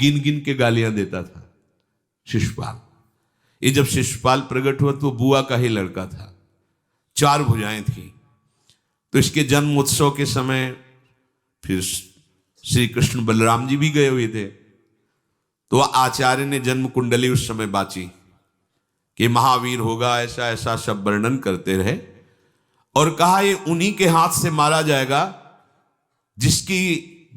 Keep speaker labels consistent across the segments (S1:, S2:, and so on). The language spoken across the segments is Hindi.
S1: गिन गिन के गालियां देता था शिशुपाल। ये जब शिशुपाल प्रकट हुआ तो बुआ का ही लड़का था, 4 भुजाएं थी। तो इसके जन्म उत्सव के समय फिर श्री कृष्ण बलराम जी भी गए हुए थे। तो आचार्य ने जन्म कुंडली उस समय बाची कि महावीर होगा, ऐसा ऐसा सब वर्णन करते रहे और कहा ये उन्हीं के हाथ से मारा जाएगा जिसकी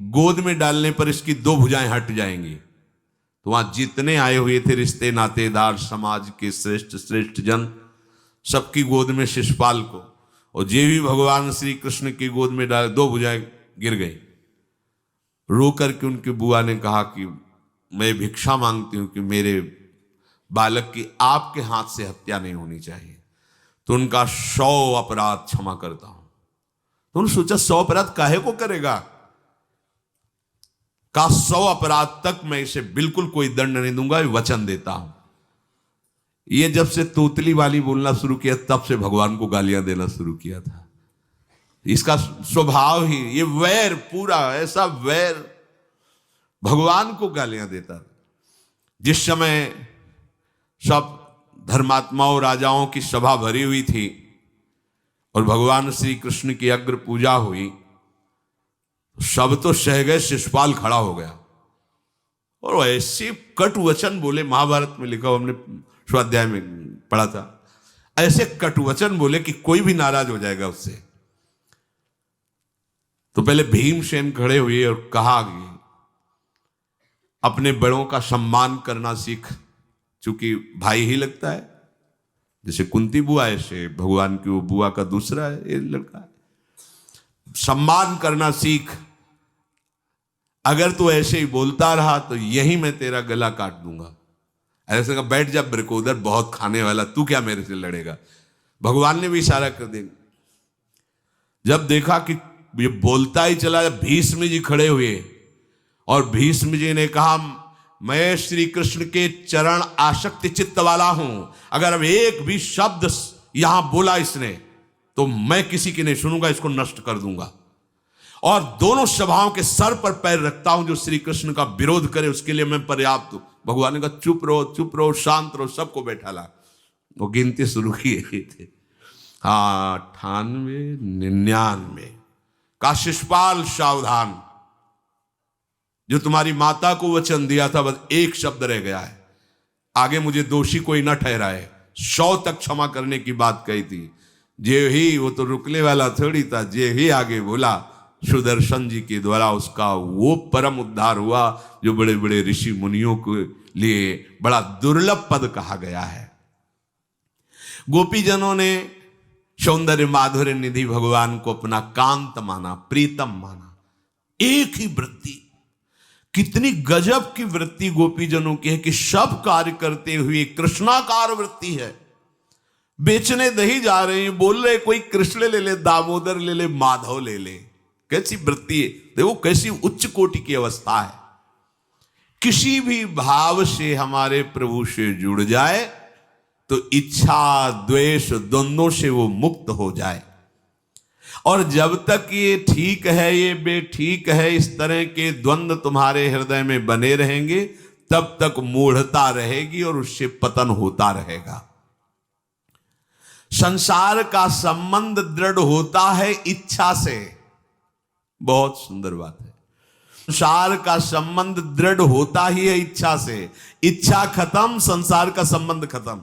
S1: गोद में डालने पर इसकी 2 भुजाएं हट जाएंगी। तो वहां जितने आए हुए थे रिश्ते नातेदार, समाज के श्रेष्ठ श्रेष्ठ जन, सबकी गोद में शिशुपाल को, और जे भी भगवान श्री कृष्ण की गोद में डाले 2 भुजाएं गिर गई। रो करके उनकी बुआ ने कहा कि मैं भिक्षा मांगती हूं कि मेरे बालक की आपके हाथ से हत्या नहीं होनी चाहिए, तो उनका 100 अपराध क्षमा करता हूं। तो उन्होंने सोचा 100 अपराध काहे को करेगा, का 100 अपराध तक मैं इसे बिल्कुल कोई दंड नहीं दूंगा, वचन देता हूं। ये जब से तोतली वाली बोलना शुरू किया तब से भगवान को गालियां देना शुरू किया था। इसका स्वभाव ही ये वैर, पूरा ऐसा वैर, भगवान को गालियां देता। जिस समय सब धर्मात्माओं राजाओं की सभा भरी हुई थी और भगवान श्री कृष्ण की अग्र पूजा हुई, सब तो सह गए, शिशुपाल खड़ा हो गया और ऐसे कटु वचन बोले। महाभारत में लिखा, हमने स्वाध्याय में पढ़ा था, ऐसे कटु वचन बोले कि कोई भी नाराज हो जाएगा उससे। तो पहले भीमसेन खड़े हुए और कहा कि अपने बड़ों का सम्मान करना सीख, चूंकि भाई ही लगता है, जैसे कुंती बुआ ऐसे भगवान की वो बुआ का दूसरा है, ये लड़का है। सम्मान करना सीख, अगर तू ऐसे ही बोलता रहा तो यही मैं तेरा गला काट दूंगा। ऐसे कहा, बैठ जा ब्रकोदर, बहुत खाने वाला, तू क्या मेरे से लड़ेगा। भगवान ने भी इशारा कर दिया। जब देखा कि ये बोलता ही चला, भीष्म जी खड़े हुए और भीष्म जी ने कहा, मैं श्री कृष्ण के चरण आसक्ति चित्त वाला हूं, अगर अब एक भी शब्द यहां बोला इसने तो मैं किसी की नहीं सुनूंगा, इसको नष्ट कर दूंगा। और दोनों सभाओं के सर पर पैर रखता हूं, जो श्री कृष्ण का विरोध करे उसके लिए मैं पर्याप्त हूं। भगवान ने कहा, चुप रहो, चुप रहो, शांत रहो, सबको बैठा ला। वो गिनती शुरू किए थे, 98, 99 का शिशुपाल सावधान, जो तुम्हारी माता को वचन दिया था बस एक शब्द रह गया है, आगे मुझे दोषी कोई न ठहराए। 100 तक क्षमा करने की बात कही थी। जे ही, वो तो रुकने वाला थोड़ी था, जे ही आगे बोला सुदर्शन जी के द्वारा उसका वो परम उद्धार हुआ जो बड़े बड़े ऋषि मुनियों के लिए बड़ा दुर्लभ पद कहा गया है। गोपीजनों ने सौंदर्य माधुर्य निधि भगवान को अपना कांत माना, प्रीतम माना। एक ही वृत्ति, कितनी गजब की वृत्ति गोपीजनों की है कि सब कार्य करते हुए कृष्णाकार वृत्ति है। बेचने दही जा रहे हैं, बोल रहे कोई कृष्ण ले ले, दामोदर ले ले, माधव ले ले। कैसी वृत्ति है, देखो कैसी उच्च कोटि की अवस्था है। किसी भी भाव से हमारे प्रभु से जुड़ जाए तो इच्छा द्वेष द्वंद्वों से वो मुक्त हो जाए। और जब तक ये ठीक है, ये बेठीक है, इस तरह के द्वंद्व तुम्हारे हृदय में बने रहेंगे, तब तक मूढ़ता रहेगी और उससे पतन होता रहेगा। संसार का संबंध दृढ़ होता है इच्छा से, बहुत सुंदर बात है। संसार का संबंध दृढ़ होता ही है इच्छा से। इच्छा खत्म, संसार का संबंध खत्म।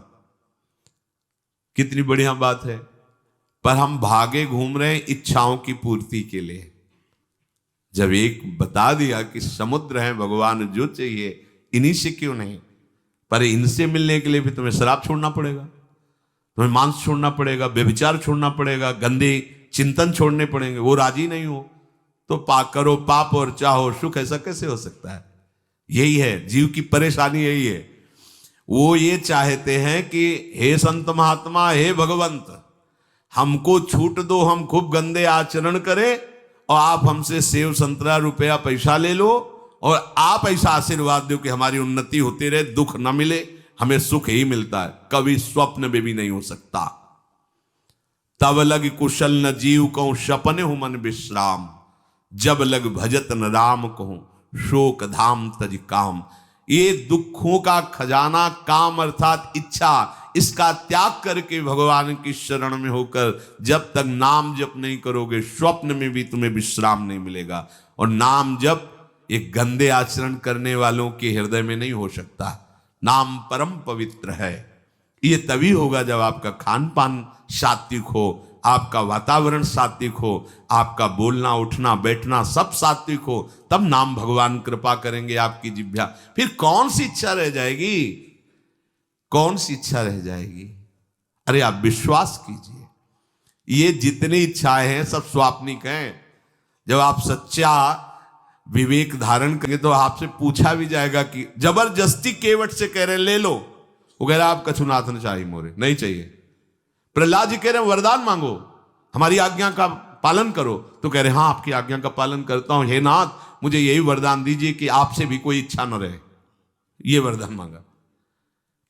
S1: कितनी बढ़िया बात है। पर हम भागे घूम रहे हैं इच्छाओं की पूर्ति के लिए। जब एक बता दिया कि समुद्र है भगवान, जो चाहिए इन्हीं से क्यों नहीं, पर इनसे मिलने के लिए भी तुम्हें शराब छोड़ना पड़ेगा, तुम्हें मांस छोड़ना पड़ेगा, व्यभिचार छोड़ना पड़ेगा, गंदे चिंतन छोड़ने पड़ेंगे। वो राजी नहीं हो तो करो पाप और चाहो सुख, ऐसा कैसे हो सकता है। यही है जीव की परेशानी, यही है। वो ये चाहते हैं कि हे संत महात्मा, हे भगवंत, हमको छूट दो, हम खूब गंदे आचरण करें और आप हमसे सेव संतरा रुपया पैसा ले लो और आप ऐसा आशीर्वाद दो कि हमारी उन्नति होती रहे, दुख न मिले, हमें सुख ही मिलता है। कभी स्वप्न में भी नहीं हो सकता। तब लग कुशल न जीव कहूं, सपने हूं मन विश्राम, जब लग भजत न राम कहूं, शोक धाम तज काम। ये दुखों का खजाना काम अर्थात इच्छा, इसका त्याग करके भगवान की शरण में होकर जब तक नाम जप नहीं करोगे, स्वप्न में भी तुम्हें विश्राम नहीं मिलेगा। और नाम जप एक गंदे आचरण करने वालों के हृदय में नहीं हो सकता। नाम परम पवित्र है। ये तभी होगा जब आपका खान पान सात्विक हो, आपका वातावरण सात्विक हो, आपका बोलना उठना बैठना सब सात्विक हो, तब नाम भगवान कृपा करेंगे आपकी जिह्वा। फिर कौन सी इच्छा रह जाएगी, कौन सी इच्छा रह जाएगी? अरे आप विश्वास कीजिए, ये जितनी इच्छाएं हैं सब स्वाप्निक हैं। जब आप सच्चा विवेक धारण करेंगे तो आपसे पूछा भी जाएगा कि जबरदस्ती केवट से कह रहे ले लो, वो कह रहा आप कछुनाथ न चाहिए मोरे, नहीं चाहिए। प्रहलाद जी कह रहे हैं वरदान मांगो, हमारी आज्ञा का पालन करो, तो कह रहे हाँ आपकी आज्ञा का पालन करता हूं, हे नाथ मुझे यही वरदान दीजिए कि आपसे भी कोई इच्छा न रहे। ये वरदान मांगा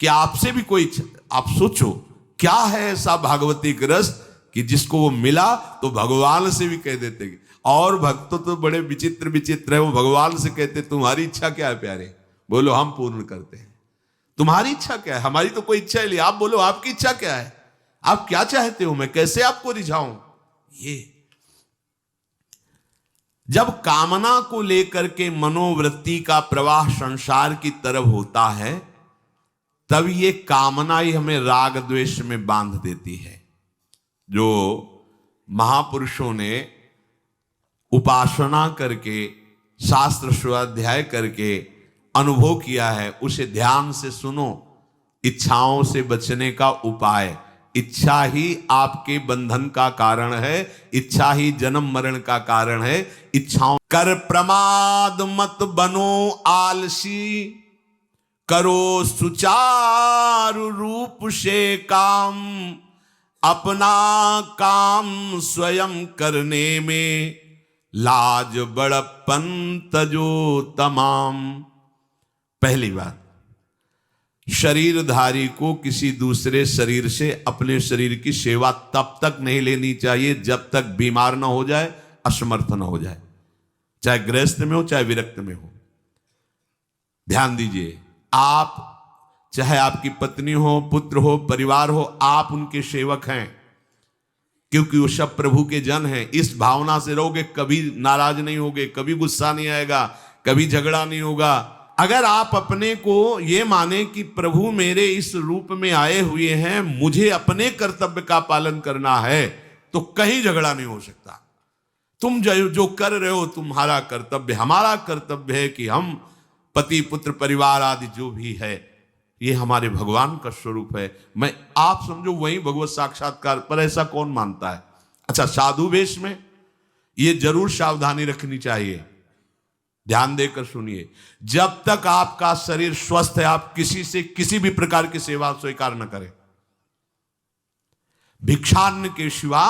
S1: कि आपसे भी कोई इच्छा। आप सोचो क्या है ऐसा भागवतिक रस कि जिसको वो मिला तो भगवान से भी कह देते। और भक्त तो बड़े विचित्र विचित्र है, वो भगवान से कहते तुम्हारी इच्छा क्या है प्यारे, बोलो हम पूर्ण करते हैं। तुम्हारी इच्छा क्या है, हमारी तो कोई इच्छा ही नहीं, आप बोलो आपकी इच्छा क्या है, आप क्या चाहते हो, मैं कैसे आपको रिझाऊं। ये जब कामना को लेकर के मनोवृत्ति का प्रवाह संसार की तरफ होता है, तब ये कामना ही हमें राग द्वेष में बांध देती है। जो महापुरुषों ने उपासना करके शास्त्र स्वाध्याय करके अनुभव किया है, उसे ध्यान से सुनो। इच्छाओं से बचने का उपाय, इच्छा ही आपके बंधन का कारण है, इच्छा ही जन्म मरण का कारण है। इच्छाओं कर प्रमाद मत बनो आलसी, करो सुचारु रूप से काम, अपना काम स्वयं करने में लाज बड़प्पन तजो तमाम। पहली बात, शरीरधारी को किसी दूसरे शरीर से अपने शरीर की सेवा तब तक नहीं लेनी चाहिए जब तक बीमार ना हो जाए, असमर्थ ना हो जाए, चाहे गृहस्थ में हो चाहे विरक्त में हो। ध्यान दीजिए, आप चाहे आपकी पत्नी हो, पुत्र हो, परिवार हो, आप उनके सेवक हैं, क्योंकि वो सब प्रभु के जन हैं। इस भावना से रहोगे, कभी नाराज नहीं होगे, कभी गुस्सा नहीं आएगा, कभी झगड़ा नहीं होगा। अगर आप अपने को ये माने कि प्रभु मेरे इस रूप में आए हुए हैं, मुझे अपने कर्तव्य का पालन करना है, तो कहीं झगड़ा नहीं हो सकता। तुम जो कर रहे हो तुम्हारा कर्तव्य, हमारा कर्तव्य है कि हम पति पुत्र परिवार आदि जो भी है ये हमारे भगवान का स्वरूप है। मैं आप समझो वही भगवत साक्षात्कार, पर ऐसा कौन मानता है। अच्छा, साधु वेश में ये जरूर सावधानी रखनी चाहिए, ध्यान देकर सुनिए। जब तक आपका शरीर स्वस्थ है, आप किसी से किसी भी प्रकार की सेवा स्वीकार न करें। भिक्षान्न के सिवा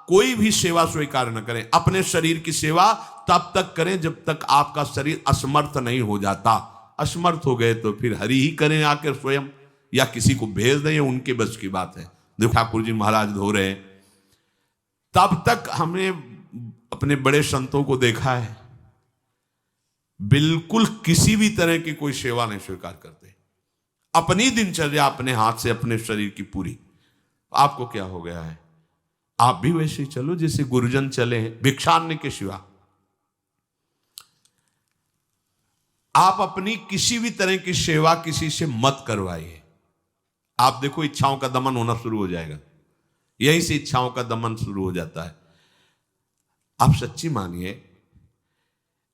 S1: कोई भी सेवा स्वीकार न करें। अपने शरीर की सेवा तब तक करें जब तक आपका शरीर असमर्थ नहीं हो जाता। असमर्थ हो गए तो फिर हरि ही करें आकर स्वयं, या किसी को भेज दें, उनके बस की बात है। देखो ठाकुर जी महाराज धो रहे हैं, तब तक हमने अपने बड़े संतों को देखा है बिल्कुल किसी भी तरह की कोई सेवा नहीं स्वीकार करते। अपनी दिनचर्या अपने हाथ से अपने शरीर की पूरी। आपको क्या हो गया है, आप भी वैसे ही चलो जैसे गुरुजन चले हैं, भिक्षान्न के सिवा। आप अपनी किसी भी तरह की सेवा किसी से मत करवाइए। आप देखो इच्छाओं का दमन होना शुरू हो जाएगा, यहीं से इच्छाओं का दमन शुरू हो जाता है। आप सच्ची मानिए,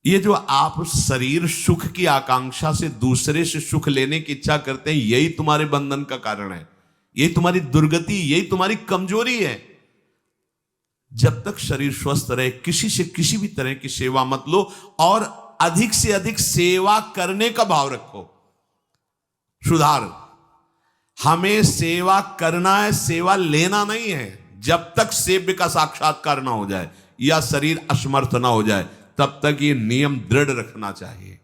S1: ये जो आप शरीर सुख की आकांक्षा से दूसरे से सुख लेने की इच्छा करते हैं, यही तुम्हारे बंधन का कारण है, यही तुम्हारी दुर्गति, यही तुम्हारी कमजोरी है। जब तक शरीर स्वस्थ रहे, किसी से किसी भी तरह की सेवा मत लो, और अधिक से अधिक सेवा करने का भाव रखो। सुधार, हमें सेवा करना है, सेवा लेना नहीं है। जब तक सेव्य का साक्षात्कार ना हो जाए या शरीर असमर्थ ना हो जाए, तब तक ये नियम दृढ़ रखना चाहिए।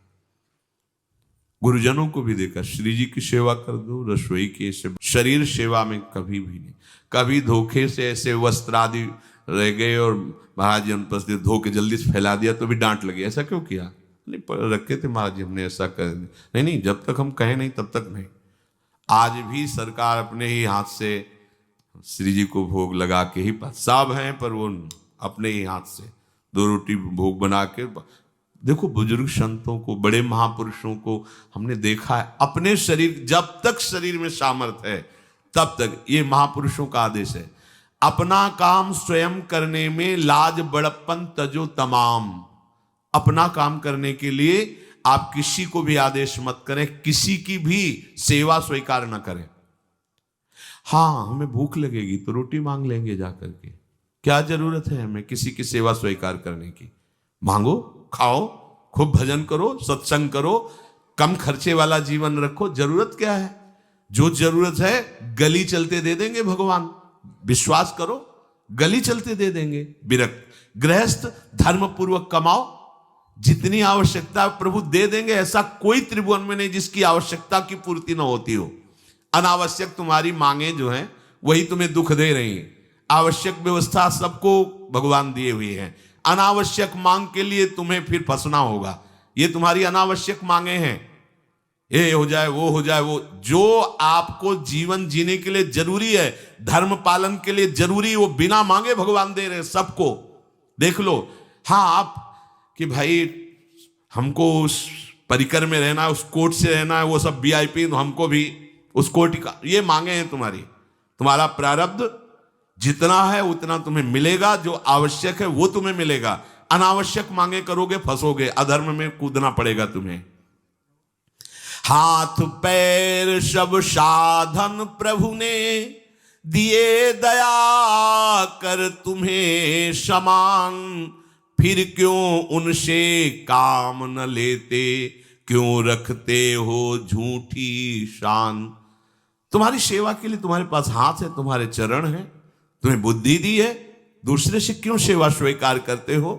S1: गुरुजनों को भी देखा, श्री जी की सेवा कर दो, रसोई की सेवा, शरीर सेवा में कभी भी नहीं। कभी धोखे से ऐसे वस्त्र आदि रह गए और महाराज जी अनुपस्थित, धो के जल्दी से फैला दिया तो भी डांट लगी, ऐसा क्यों किया? नहीं रखे थे महाराज जी, हमने ऐसा कर नहीं नहीं, जब तक हम कहें नहीं तब तक नहीं। आज भी सरकार अपने ही हाथ से श्री जी को भोग लगा के ही, साहब हैं पर वो अपने ही हाथ से 2 रोटी भोग बना के। देखो बुजुर्ग संतों को, बड़े महापुरुषों को हमने देखा है अपने शरीर, जब तक शरीर में सामर्थ्य है तब तक, ये महापुरुषों का आदेश है, अपना काम स्वयं करने में लाज बड़प्पन तजो तमाम। अपना काम करने के लिए आप किसी को भी आदेश मत करें, किसी की भी सेवा स्वीकार न करें। हाँ हमें भूख लगेगी तो रोटी मांग लेंगे जाकर के, क्या जरूरत है हमें किसी की सेवा स्वीकार करने की। मांगो, खाओ, खूब भजन करो, सत्संग करो, कम खर्चे वाला जीवन रखो, जरूरत क्या है। जो जरूरत है गली चलते दे देंगे भगवान, विश्वास करो, गली चलते दे देंगे। विरक्त गृहस्थ धर्म पूर्वक कमाओ, जितनी आवश्यकता प्रभु दे देंगे। ऐसा कोई त्रिभुवन में नहीं जिसकी आवश्यकता की पूर्ति न होती हो। अनावश्यक तुम्हारी मांगे जो हैं वही तुम्हें दुख दे रही हैं। आवश्यक व्यवस्था सबको भगवान दिए हुए हैं, अनावश्यक मांग के लिए तुम्हें फिर फंसना होगा। ये तुम्हारी अनावश्यक मांगे हैं, ये हो जाए वो हो जाए, वो जो आपको जीवन जीने के लिए जरूरी है, धर्म पालन के लिए जरूरी, वो बिना मांगे भगवान दे रहे हैं सबको। देख लो। हाँ आप कि भाई हमको उस परिकर में रहना है, उस कोर्ट से रहना है, वो सब वीआईपी, तो हमको भी उस कोर्ट का, ये मांगे हैं तुम्हारी। तुम्हारा प्रारब्ध जितना है उतना तुम्हें मिलेगा, जो आवश्यक है वो तुम्हें मिलेगा। अनावश्यक मांगे करोगे फंसोगे, अधर्म में कूदना पड़ेगा तुम्हें। हाथ पैर सब साधन प्रभु ने दिए, दया कर तुम्हें समान, फिर क्यों उनसे काम न लेते, क्यों रखते हो झूठी शान। तुम्हारी सेवा के लिए तुम्हारे पास हाथ है, तुम्हारे चरण हैं, तुम्हें बुद्धि दी है, दूसरे से क्यों सेवा स्वीकार करते हो।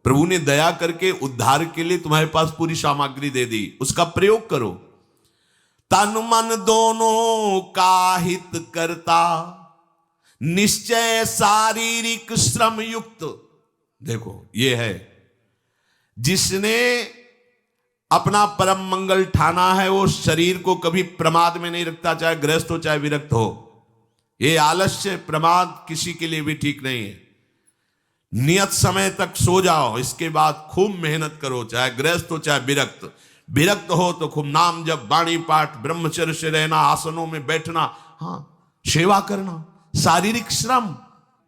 S1: प्रभु ने दया करके उद्धार के लिए तुम्हारे पास पूरी सामग्री दे दी, उसका प्रयोग करो। तन मन दोनों का हित करता, निश्चय शारीरिक श्रम युक्त। देखो ये है जिसने अपना परम मंगल ठाना है, वो शरीर को कभी प्रमाद में नहीं रखता, चाहे गृहस्थ हो चाहे विरक्त हो। ये आलस्य प्रमाद किसी के लिए भी ठीक नहीं है। नियत समय तक सो जाओ, इसके बाद खूब मेहनत करो, चाहे गृहस्थ हो चाहे विरक्त। विरक्त हो तो खूब नाम जप, वाणी पाठ, ब्रह्मचर्य से रहना, आसनों में बैठना, हाँ सेवा करना, शारीरिक श्रम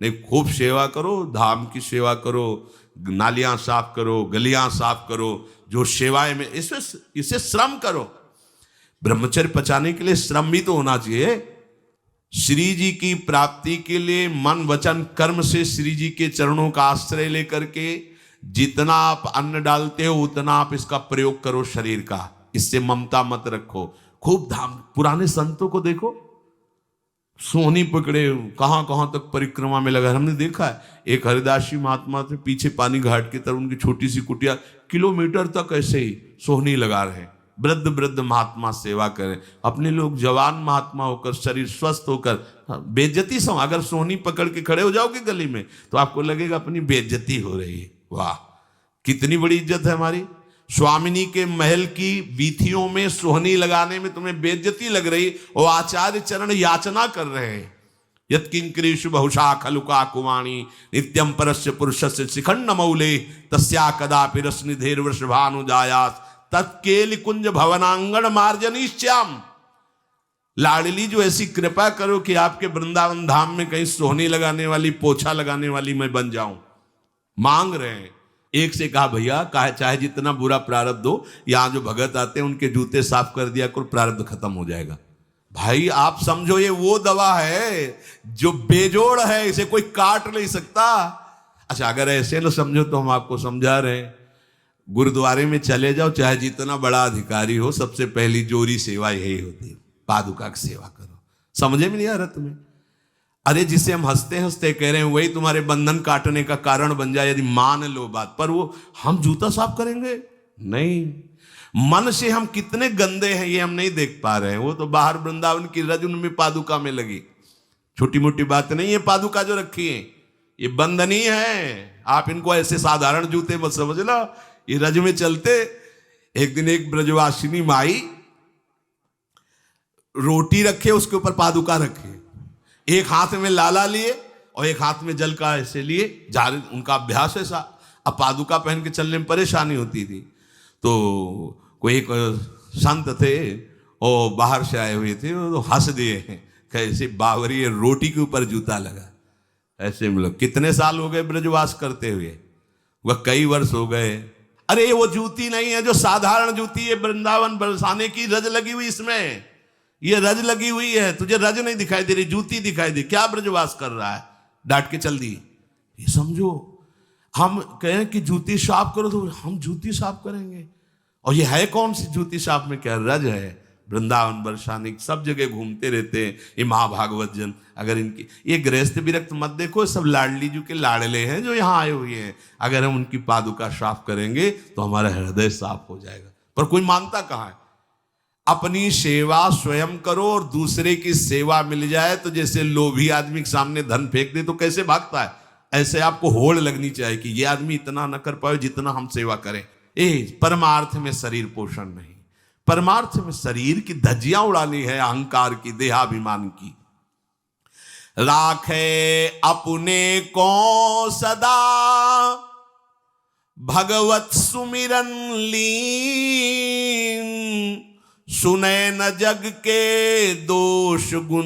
S1: नहीं, खूब सेवा करो, धाम की सेवा करो, नालियां साफ करो, गलियां साफ करो, जो सेवाएं में इसे श्रम करो। ब्रह्मचर्य पचाने के लिए श्रम भी तो होना चाहिए। श्री जी की प्राप्ति के लिए मन वचन कर्म से श्री जी के चरणों का आश्रय लेकर के जितना आप अन्न डालते हो उतना आप इसका प्रयोग करो शरीर का। इससे ममता मत रखो। खूब धाम, पुराने संतों को देखो, सोहनी पकड़े कहां कहां तक परिक्रमा में लगा। हमने देखा है एक हरिदासी महात्मा थे, पीछे पानी घाट की तरफ उनकी छोटी सी कुटिया, किलोमीटर तक ऐसे ही सोहनी लगा रहे। वृद्ध वृद्ध महात्मा सेवा करें। अपने लोग जवान महात्मा होकर, शरीर स्वस्थ होकर, बेइज्जती सम, अगर सोहनी पकड़ के खड़े हो जाओगे गली में तो आपको लगेगा अपनी बेइज्जती हो रही है। वाह कितनी बड़ी इज्जत है हमारी। स्वामिनी के महल की वीथियों में सोहनी लगाने में तुम्हें बेइज्जती लग रही, और आचार्य चरण याचना कर रहे हैं। यत्किंकरीषु बहुशा खलुका कुवाणी, नित्यम परस्य पुरुषस्य शिखंड मौले, तस्या कदापि रसनिधेर वृषभानुजायास, तत्केल कुंज भवनांगण मार्जनीश्याम। लाडली जो ऐसी कृपा करो कि आपके वृंदावन धाम में कहीं सोहनी लगाने वाली, पोछा लगाने वाली मैं बन जाऊं। मांग रहे हैं। एक से कहा भैया चाहे जितना बुरा प्रारब्ध हो, यहां जो भगत आते हैं उनके जूते साफ कर दिया करो, प्रारब्ध खत्म हो जाएगा। भाई आप समझो ये वो दवा है जो बेजोड़ है, इसे कोई काट नहीं सकता। अच्छा अगर ऐसे न समझो तो हम आपको समझा रहे हैं। गुरुद्वारे में चले जाओ, चाहे जितना बड़ा अधिकारी हो, सबसे पहली जोरी सेवा यही होती है, पादुका की सेवा करो। समझे में नहीं आ रहा तुम्हें? अरे जिसे हम हंसते हंसते कह रहे हैं वही तुम्हारे बंधन काटने का कारण बन जाए, यदि मान लो बात। पर वो हम जूता साफ करेंगे नहीं। मन से हम कितने गंदे हैं ये हम नहीं देख पा रहे हैं। वो तो बाहर वृंदावन की रज उनमें पादुका में लगी, छोटी मोटी बात नहीं है। पादुका जो रखी है ये बंधनी है, आप इनको ऐसे साधारण जूते मत समझना, ये रज में चलते। एक दिन एक ब्रजवासिनी माई रोटी रखे, उसके ऊपर पादुका रखे, एक हाथ में लाला लिए और एक हाथ में जल का ऐसे लिए, जा उनका अभ्यास ऐसा। अब पादुका पहन के चलने में परेशानी होती थी, तो कोई एक संत थे और बाहर से आए हुए थे, तो हंस दिए हैं, कैसे बावरी रोटी के ऊपर जूता लगा। ऐसे मतलब कितने साल हो गए ब्रजवास करते हुए? वह कई वर्ष हो गए। अरे वो जूती नहीं है जो साधारण जूती है वृंदावन बरसाने की, रज लगी हुई इसमें, ये रज लगी हुई है। तुझे रज नहीं दिखाई दे रही, जूती दिखाई दे, क्या ब्रजवास कर रहा है? डांट के चल दी। ये समझो, हम कहें कि जूती साफ करो तो हम जूती साफ करेंगे, और ये है कौन सी जूती साफ में? क्या रज है। वृंदावन बरसाने सब जगह घूमते रहते हैं ये महाभागवत जन। अगर इनकी ये गृहस्थ विरक्त मत देखो, सब लाडली जी के लाडले हैं जो यहाँ आए हुए हैं। अगर हम उनकी पादुका साफ करेंगे तो हमारा हृदय साफ हो जाएगा। पर कोई मानता कहाँ है? अपनी सेवा स्वयं करो और दूसरे की सेवा मिल जाए तो जैसे लोभी आदमी के सामने धन फेंक दे तो कैसे भागता है, ऐसे आपको होड़ लगनी चाहिए कि ये आदमी इतना न कर पाए जितना हम सेवा करें। परमार्थ में शरीर पोषण नहीं, परमार्थ में शरीर की धज्जियां उड़ानी है, अहंकार की, देहाभिमान की। राखे अपने को सदा भगवत सुमिरन लीन, सुने न जग के दोष गुण,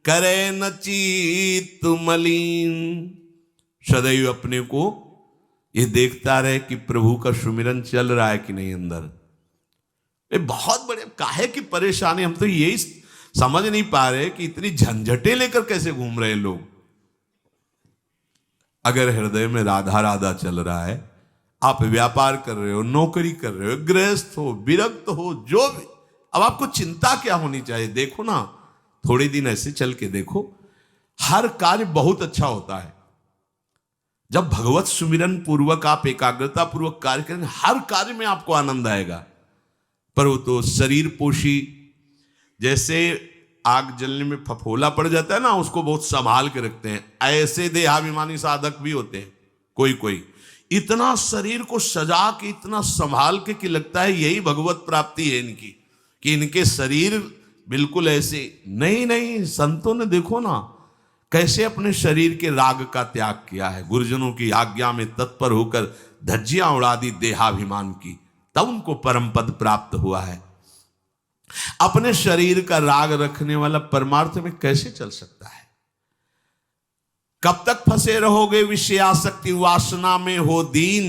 S1: करे न चित्त मलिन। सदैव अपने को ये देखता रहे कि प्रभु का सुमिरन चल रहा है कि नहीं अंदर। ये बहुत बड़े काहे की परेशानी, हम तो यही समझ नहीं पा रहे कि इतनी झंझटें लेकर कैसे घूम रहे लोग। अगर हृदय में राधा राधा चल रहा है, आप व्यापार कर रहे हो, नौकरी कर रहे हो, गृहस्थ हो, विरक्त हो, जो भी, अब आपको चिंता क्या होनी चाहिए? देखो ना, थोड़े दिन ऐसे चल के देखो, हर कार्य बहुत अच्छा होता है जब भगवत सुमिरन पूर्वक आप एकाग्रता पूर्वक कार्य करें, हर कार्य में आपको आनंद आएगा। पर वो तो शरीर पोषी, जैसे आग जलने में फफोला पड़ जाता है ना, उसको बहुत संभाल के रखते हैं, ऐसे देहाभिमानी साधक भी होते हैं। कोई इतना शरीर को सजा के, इतना संभाल के कि लगता है यही भगवत प्राप्ति है इनकी, कि इनके शरीर बिल्कुल ऐसे नहीं। संतों ने देखो ना कैसे अपने शरीर के राग का त्याग किया है, गुरुजनों की आज्ञा में तत्पर होकर धज्जियां उड़ा दी देहाभिमान की, तब उनको परम पद प्राप्त हुआ है। अपने शरीर का राग रखने वाला परमार्थ में कैसे चल सकता है? कब तक फंसे रहोगे विषयासक्ति वासना में हो दीन?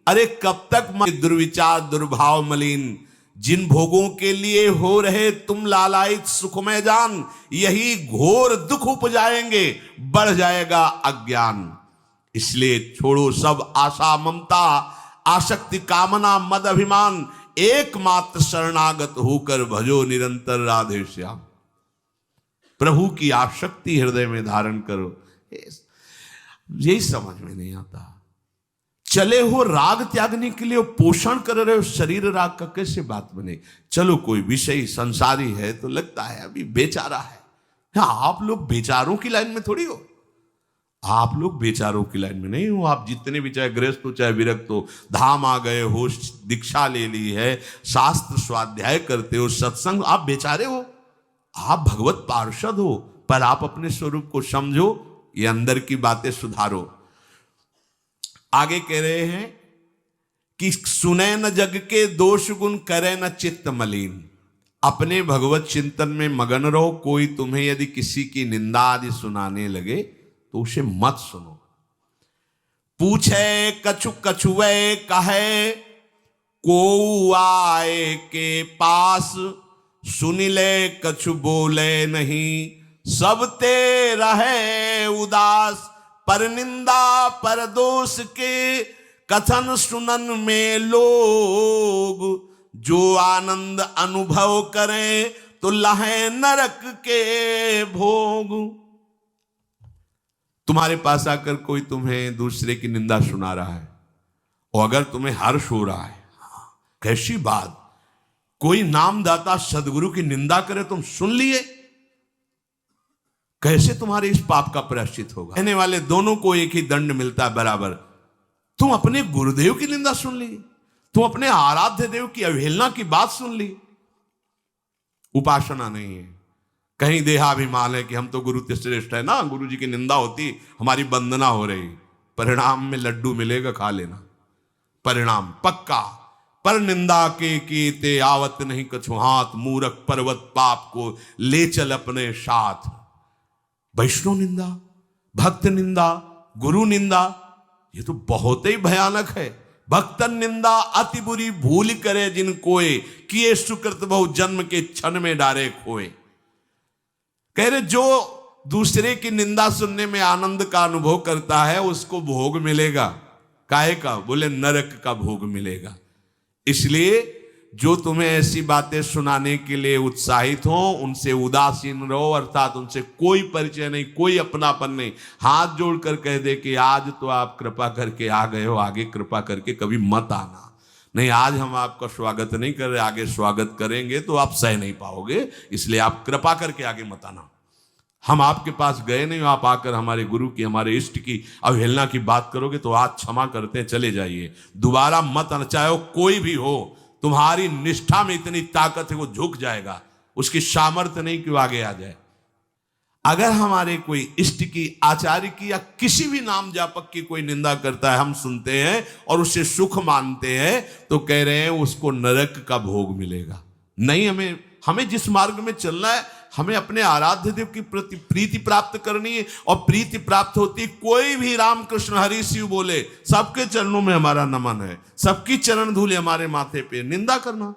S1: अरे कब तक दुर्विचार दुर्भाव मलिन, जिन भोगों के लिए हो रहे तुम लालायित सुखमय जान, यही घोर दुख उपजाएंगे, बढ़ जाएगा अज्ञान। इसलिए छोड़ो सब आशा ममता, आसक्ति कामना मद अभिमान, एकमात्र शरणागत होकर भजो निरंतर राधे श्याम। प्रभु की आसक्ति हृदय में धारण करो। यही समझ में नहीं आता। चले हो राग त्यागने के लिए, पोषण कर रहे हो शरीर राग का, कैसे बात बने? चलो कोई विषय संसारी है तो लगता है अभी बेचारा है। आप लोग बेचारों की लाइन में थोड़ी हो, आप लोग बेचारों की लाइन में नहीं हो। आप जितने भी, चाहे गृहस्थ हो चाहे विरक्त हो, धाम आ गए हो, दीक्षा ले ली है, शास्त्र स्वाध्याय करते हो, सत्संग, आप बेचारे हो, आप भगवत पार्षद हो। पर आप अपने स्वरूप को समझो, ये अंदर की बातें सुधारो। आगे कह रहे हैं कि सुने न जग के दोष गुण, करे न चित्त मलिन। अपने भगवत चिंतन में मगन रहो। कोई तुम्हें यदि किसी की निंदा आदि सुनाने लगे तो उसे मत सुनो। पूछे कछु कछुए कहे, को आए के पास, सुन ले कछु बोले नहीं, सब ते रहे उदास। पर निंदा पर दोष के कथन सुनन में लोग, जो आनंद अनुभव करें तो लहे नरक के भोग। तुम्हारे पास आकर कोई तुम्हें दूसरे की निंदा सुना रहा है और अगर तुम्हें हर्ष हो रहा है, कैसी बात, कोई नामदाता सदगुरु की निंदा करे, तुम सुन लिए, कैसे तुम्हारे इस पाप का प्रायश्चित होगा? कहने वाले दोनों को एक ही दंड मिलता है बराबर। तुम अपने गुरुदेव की निंदा सुन ली, तो अपने आराध्य देव की अवहेलना की बात सुन ली। उपासना नहीं है, कहीं देहाभिमान है कि हम तो गुरु श्रेष्ठ है ना, गुरु जी की निंदा होती हमारी वंदना हो रही, परिणाम में लड्डू मिलेगा, खा लेना, परिणाम पक्का। पर निंदा के कीते आवत नहीं कछु हाथ, मूरख पर्वत पाप को ले चल अपने साथ। वैष्णव निंदा, भक्त निंदा, गुरु निंदा, ये तो बहुत ही भयानक है। भक्तन निंदा अति बुरी भूल करे जिन कोय, किए सुकृत बहु जन्म के क्षण में डारे खोए। कह रहे जो दूसरे की निंदा सुनने में आनंद का अनुभव करता है उसको भोग मिलेगा, काहे का? बोले नरक का भोग मिलेगा। इसलिए जो तुम्हें ऐसी बातें सुनाने के लिए उत्साहित हो उनसे उदासीन रहो, अर्थात उनसे कोई परिचय नहीं, कोई अपनापन नहीं। हाथ जोड़कर कह दे कि आज तो आप कृपा करके आ गए हो, आगे कृपा करके कभी मत आना। नहीं, आज हम आपका स्वागत नहीं कर रहे, आगे स्वागत करेंगे तो आप सह नहीं पाओगे, इसलिए आप कृपा करके आगे मत आना। हम आपके पास गए नहीं, आप आकर हमारे गुरु की, हमारे इष्ट की अवहेलना की बात करोगे तो आज क्षमा करते हैं, चले जाइए, दोबारा मत आना। चाहे वो कोई भी हो, तुम्हारी निष्ठा में इतनी ताकत है वो झुक जाएगा, उसकी सामर्थ्य नहीं कि वो आगे आ जाए। अगर हमारे कोई इष्ट की, आचार्य की या किसी भी नाम जापक की कोई निंदा करता है, हम सुनते हैं और उससे सुख मानते हैं, तो कह रहे हैं उसको नरक का भोग मिलेगा। नहीं, हमें जिस मार्ग में चलना है, हमें अपने आराध्य देव की प्रति प्रीति प्राप्त करनी है, और प्रीति प्राप्त होती कोई भी राम कृष्ण हरि शिव बोले, सबके चरणों में हमारा नमन है, सबकी चरण धूल हमारे माथे पे। निंदा करना,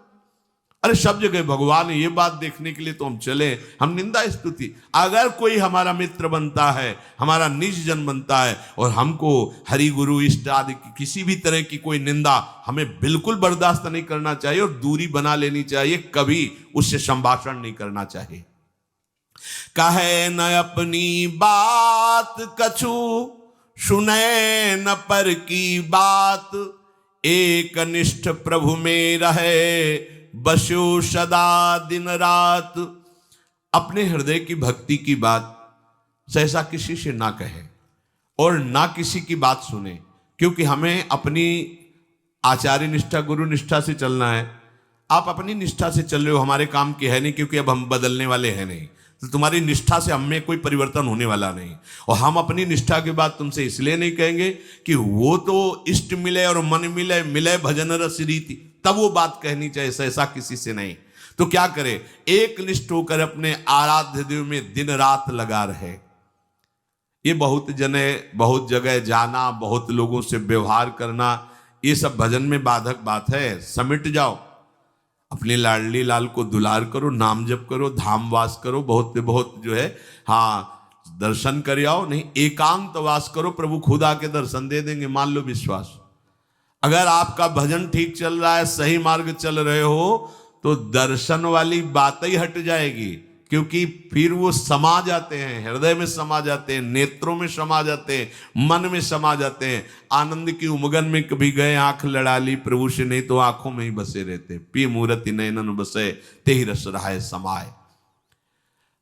S1: अरे सब जगह भगवान है, ये बात देखने के लिए तो हम चले, हम निंदा स्तुति। अगर कोई हमारा मित्र बनता है, हमारा निज जन बनता है, और हमको हरि गुरु इष्ट आदि की किसी भी तरह की कोई निंदा, हमें बिल्कुल बर्दाश्त नहीं करना चाहिए और दूरी बना लेनी चाहिए, कभी उससे संभाषण नहीं करना चाहिए। कहे न अपनी बात कछु, सुने न पर की बात, एक निष्ठ प्रभु में रहे, बसो सदा दिन रात। अपने हृदय की भक्ति की बात सहसा किसी से ना कहे और ना किसी की बात सुने, क्योंकि हमें अपनी आचार्य निष्ठा, गुरु निष्ठा से चलना है। आप अपनी निष्ठा से चल रहे हो, हमारे काम की है नहीं, क्योंकि अब हम बदलने वाले हैं नहीं, तो तुम्हारी निष्ठा से हमें कोई परिवर्तन होने वाला नहीं। और हम अपनी निष्ठा के बाद तुमसे इसलिए नहीं कहेंगे कि वो तो इष्ट मिले और मन मिले, मिले भजन रस रीति, तब वो बात कहनी चाहिए, ऐसा किसी से नहीं। तो क्या करे, एक निष्ठ होकर अपने आराध्य देव में दिन रात लगा रहे। ये बहुत जगह जाना, बहुत लोगों से व्यवहार करना, ये सब भजन में बाधक बात है। समिट जाओ, अपने लाडली लाल को दुलार करो, नाम जप करो, धाम वास करो, बहुत जो है, हाँ, दर्शन कर आओ। नहीं, एकांत वास करो, प्रभु खुद आके दर्शन दे देंगे, मान लो विश्वास। अगर आपका भजन ठीक चल रहा है, सही मार्ग चल रहे हो, तो दर्शन वाली बात ही हट जाएगी, क्योंकि फिर वो समा जाते हैं, हृदय में समा जाते हैं, नेत्रों में समा जाते हैं, मन में समा जाते हैं। आनंद की उमगन में कभी गए, आंख लड़ा ली प्रभु से, नहीं तो आंखों में ही बसे रहते। पी मूर्ति नयनन बसे, ते ही रस रहाए समाए।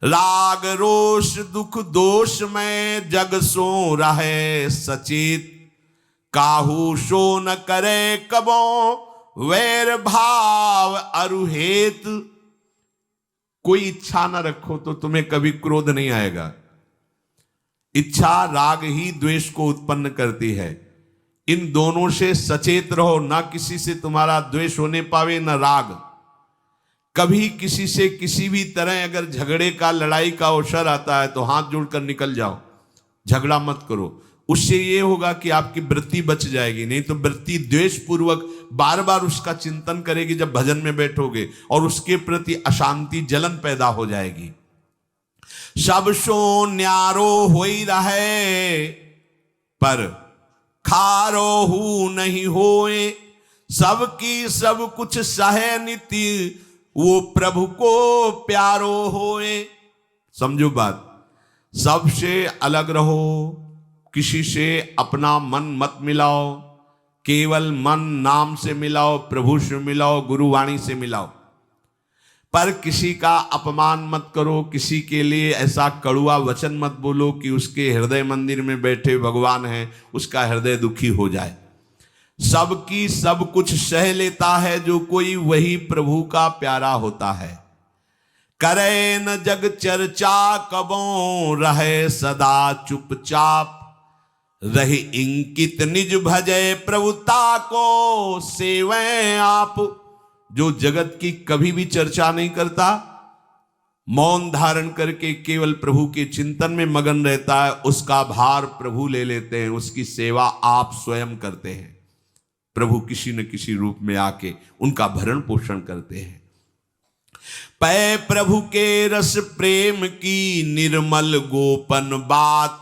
S1: राग रोष दुख दोष में जग सो रहे सचेत, काहू सो न करे कबो वैर भाव अरुहेत। कोई इच्छा न रखो तो तुम्हें कभी क्रोध नहीं आएगा। इच्छा राग ही द्वेष को उत्पन्न करती है। इन दोनों से सचेत रहो, ना किसी से तुम्हारा द्वेष होने पावे न राग। कभी किसी से किसी भी तरह अगर झगड़े का, लड़ाई का अवसर आता है तो हाथ जोड़कर निकल जाओ, झगड़ा मत करो। उससे ये होगा कि आपकी वृत्ति बच जाएगी, नहीं तो वृत्ति द्वेष पूर्वक बार बार उसका चिंतन करेगी जब भजन में बैठोगे, और उसके प्रति अशांति, जलन पैदा हो जाएगी। सब सो न्यारो होई रहे, पर खारो हु नहीं होए, सबकी सब कुछ सहे नीति, वो प्रभु को प्यारो होए। समझो बात, सबसे अलग रहो, किसी से अपना मन मत मिलाओ, केवल मन नाम से मिलाओ, प्रभु से मिलाओ, गुरुवाणी से मिलाओ। पर किसी का अपमान मत करो, किसी के लिए ऐसा कड़ुआ वचन मत बोलो कि उसके हृदय मंदिर में बैठे भगवान हैं, उसका हृदय दुखी हो जाए। सबकी सब कुछ सह लेता है जो कोई, वही प्रभु का प्यारा होता है। करे न जग चर्चा कबों, रहे सदा चुपचाप, रही इंकित निज भजय प्रभुता को सेवै आप। जो जगत की कभी भी चर्चा नहीं करता, मौन धारण करके केवल प्रभु के चिंतन में मगन रहता है, उसका भार प्रभु ले लेते हैं, उसकी सेवा आप स्वयं करते हैं। प्रभु किसी न किसी रूप में आके उनका भरण पोषण करते हैं। पै प्रभु के रस प्रेम की निर्मल गोपन बात,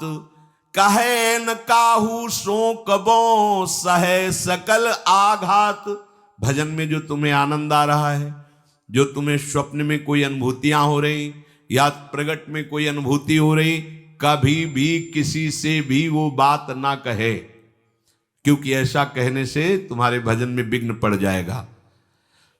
S1: कहे न काहू सो कबों, सहे सकल आघात। भजन में जो तुम्हें आनंद आ रहा है, जो तुम्हें स्वप्न में कोई अनुभूतियां हो रही या प्रगट में कोई अनुभूति हो रही, कभी भी किसी से भी वो बात ना कहे, क्योंकि ऐसा कहने से तुम्हारे भजन में विघ्न पड़ जाएगा।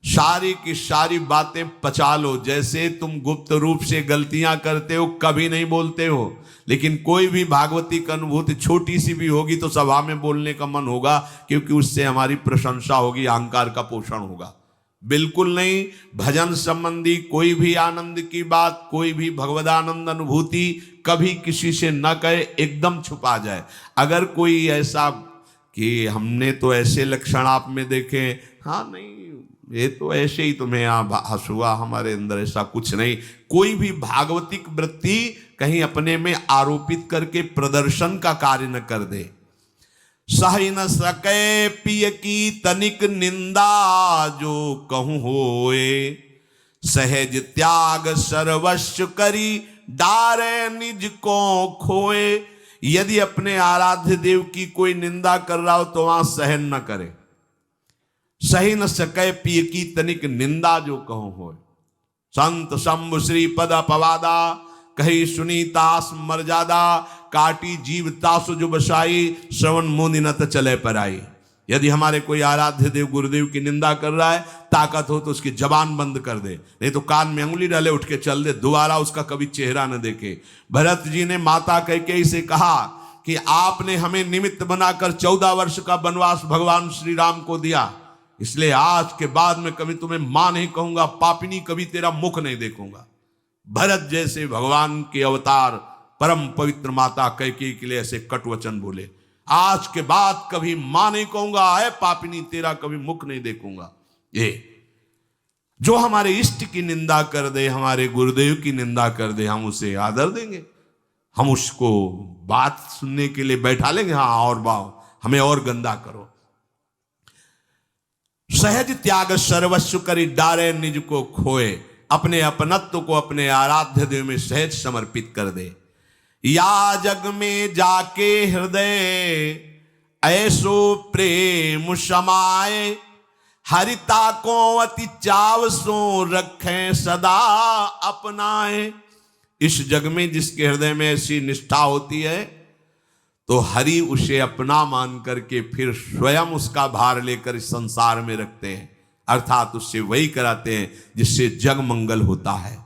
S1: सारी की सारी बातें पचा लो। जैसे तुम गुप्त रूप से गलतियां करते हो, कभी नहीं बोलते हो, लेकिन कोई भी भागवती की अनुभूति छोटी सी भी होगी तो सभा में बोलने का मन होगा, क्योंकि उससे हमारी प्रशंसा होगी, अहंकार का पोषण होगा। बिल्कुल नहीं। भजन संबंधी कोई भी आनंद की बात, कोई भी भगवदानंद अनुभूति कभी किसी से न कहे, एकदम छुपा जाए। अगर कोई ऐसा कि हमने तो ऐसे लक्षण आप में देखे, हाँ नहीं ये तो ऐसे ही तुम्हें हंसुआ, हमारे अंदर ऐसा कुछ नहीं। कोई भी भागवतिक वृत्ति कहीं अपने में आरोपित करके प्रदर्शन का कार्य न कर दे। सही न सके पिय की तनिक निंदा, जो कहूं होए, सहज त्याग सर्वस्व करी, डारे निज को खोए। यदि अपने आराध्य देव की कोई निंदा कर रहा हो तो वहां सहन न करे। सही न सके पिय की तनिक निंदा, जो कहूं होए। संत शंभु श्री पद अपवादा, कही सुनी तास मर्यादा, काटी जीव तासु जो बसाई, श्रवण मुनि न चले पर आई। यदि हमारे कोई आराध्य देव गुरुदेव की निंदा कर रहा है, ताकत हो तो उसकी जबान बंद कर दे, नहीं तो कान में अंगुली डाले उठ के चल दे, दोबारा उसका कभी चेहरा न देखे। भरत जी ने माता कैकेयी से कहा कि आपने हमें निमित्त बनाकर 14 वर्ष का वनवास भगवान श्री राम को दिया, इसलिए आज के बाद में कभी तुम्हें मां नहीं कहूंगा, पापिनी कभी तेरा मुख नहीं देखूंगा। भरत जैसे भगवान के अवतार परम पवित्र माता कैकेयी के लिए ऐसे कटु वचन बोले, आज के बाद कभी मां नहीं कहूंगा, है पापिनी तेरा कभी मुख नहीं देखूंगा। ये जो हमारे इष्ट की निंदा कर दे, हमारे गुरुदेव की निंदा कर दे, हम उसे आदर देंगे, हम उसको बात सुनने के लिए बैठा लेंगे। हाँ और बाओ, हमें और गंदा करो। सहज त्याग सर्वस्व करी, डारे निज को खोए। अपने अपनत्व को अपने आराध्य देव में सहज समर्पित कर दे। या जग में जाके हृदय ऐसो प्रेम समाए, हरिता को अति चाव सो रखें सदा अपनाए। इस जग में जिसके हृदय में ऐसी निष्ठा होती है, तो हरि उसे अपना मान करके फिर स्वयं उसका भार लेकर इस संसार में रखते हैं, अर्थात उससे वही कराते हैं जिससे जग मंगल होता है।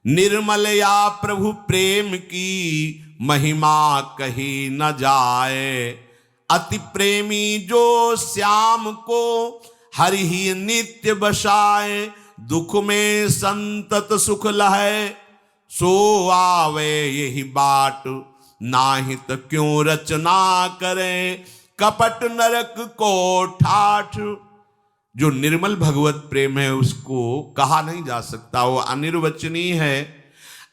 S1: निर्मल या प्रभु प्रेम की महिमा कही न जाए, अति प्रेमी जो श्याम को हरि ही नित्य बसाए। दुख में संतत सुख लहे, सो आवे यही बाट, नाहित क्यों रचना करे, कपट नरक को ठाठ। जो निर्मल भगवत प्रेम है उसको कहा नहीं जा सकता, वो अनिर्वचनीय है।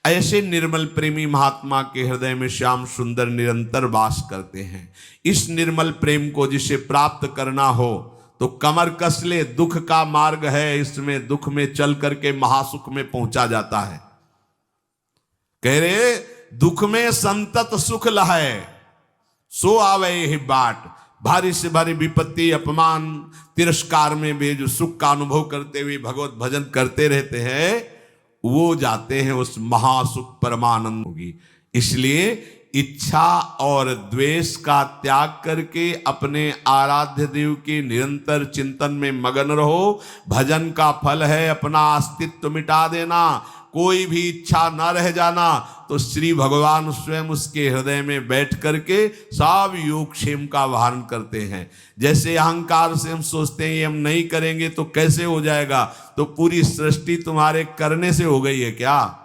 S1: ऐसे निर्मल प्रेमी महात्मा के हृदय में श्याम सुंदर निरंतर वास करते हैं। इस निर्मल प्रेम को जिसे प्राप्त करना हो तो कमर कस ले, दुख का मार्ग है, इसमें दुख में चल करके महासुख में पहुंचा जाता है। कह रहे दुख में संतत सुख लहे, सो आवे यही बाट। भारी से भारी विपत्ति, अपमान, तिरस्कार में भी जो सुख का अनुभव करते हुए भगवत भजन करते रहते हैं, वो जाते हैं उस महासुख परमानंद होगी। इसलिए इच्छा और द्वेष का त्याग करके अपने आराध्य देव के निरंतर चिंतन में मगन रहो। भजन का फल है अपना अस्तित्व मिटा देना, कोई भी इच्छा ना रह जाना, तो श्री भगवान स्वयं उसके हृदय में बैठ करके सब योगक्षेम का वाहन करते हैं। जैसे अहंकार से हम सोचते हैं ये हम नहीं करेंगे तो कैसे हो जाएगा, तो पूरी सृष्टि तुम्हारे करने से हो गई है क्या?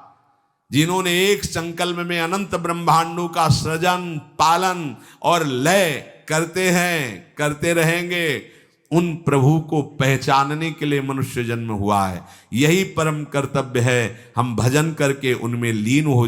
S1: जिन्होंने एक संकल्प में अनंत ब्रह्मांडों का सृजन, पालन और लय करते हैं, करते रहेंगे, उन प्रभु को पहचानने के लिए मनुष्य जन्म हुआ है। यही परम कर्तव्य है, हम भजन करके उनमें लीन हो